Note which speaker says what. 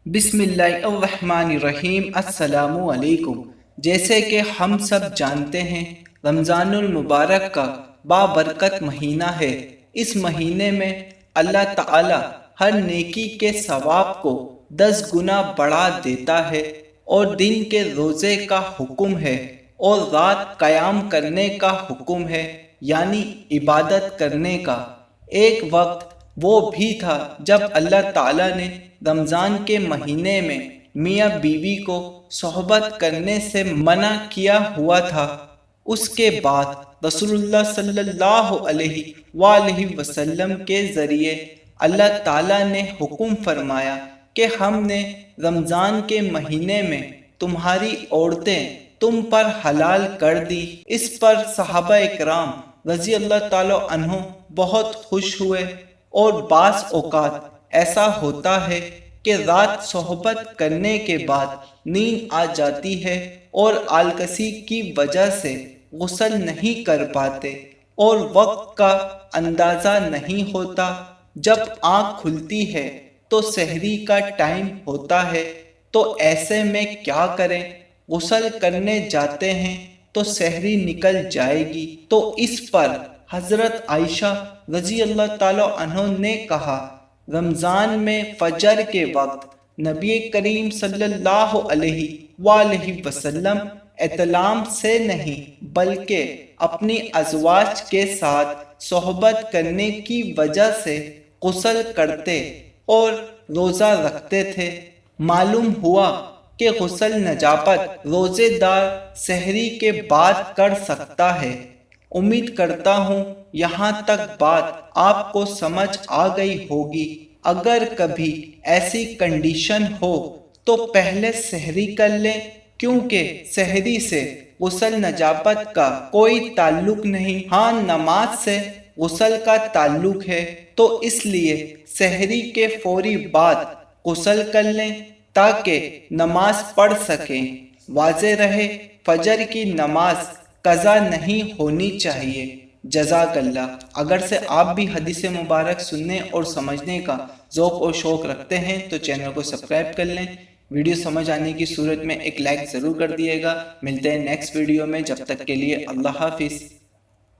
Speaker 1: बिस्मिल्लाहिर्रहमानिर्रहीम। अस्सलामु अलैकुम। जैसे कि हम सब जानते हैं, रमज़ानुल मुबारक का बाबरकत महीना है। इस महीने में अल्लाह ताला हर नेकी के सवाब को 10 गुना बढ़ा देता है और दिन के रोज़े का हुक्म है और रात क़याम करने का हुक्म है, यानी इबादत करने का। एक वक्त वो भी था जब अल्लाह ताला ने रमज़ान के महीने में मियाँ बीवी को सोहबत करने से मना किया हुआ था। उसके बाद रसूलुल्लाह सल्लल्लाहु अलैहि वसल्लम के ज़रिए अल्लाह ताला ने हुक्म फरमाया कि हमने रमज़ान के महीने में तुम्हारी औरतें तुम पर हलाल कर दी। इस पर सहाबा इकराम रज़ी अल्लाह ताला अन्हो बहुत खुश हुए। और बास औकात ऐसा होता है कि रात सोहबत करने के बाद नींद आ जाती है और आलकसी की वजह से गुस्ल नहीं कर पाते और वक्त का अंदाज़ा नहीं होता। जब आँख खुलती है तो सहरी का टाइम होता है, तो ऐसे में क्या करें? गुस्ल करने जाते हैं तो सहरी निकल जाएगी। तो इस पर हज़रत आयशा रज़ी अल्लाह ताला अन्हा ने कहा, रमज़ान में फजर के वक्त नबी करीम सल्लल्लाहु अलैहि वसल्लम एतलाम से नहीं बल्कि अपनी अज़वाज के साथ सोहबत करने की वजह से गुस्ल करते और रोज़ा रखते थे। मालूम हुआ कि गुस्ल नजाबत रोज़ेदार सहरी के बाद कर सकता है। उम्मीद करता हूँ यहाँ तक बात आपको समझ आ गई होगी। अगर कभी ऐसी कंडीशन हो तो पहले सहरी कर लें, क्योंकि सहरी से गुस्ल नजाबत का कोई ताल्लुक नहीं। हाँ, नमाज से गुस्ल का ताल्लुक है, तो इसलिए सहरी के फौरी बाद गुस्ल कर लें ताकि नमाज पढ़ सकें। वाज़े रहे, फजर की नमाज कज़ा नहीं होनी चाहिए। जज़ाकल्लाह। अगर से आप भी हदीस मुबारक सुनने और समझने का ज़ौक़ और शौक़ रखते हैं तो चैनल को सब्सक्राइब कर लें। वीडियो समझ आने की सूरत में एक लाइक ज़रूर कर दिएगा। मिलते हैं नेक्स्ट वीडियो में, जब तक के लिए अल्लाह हाफिज़।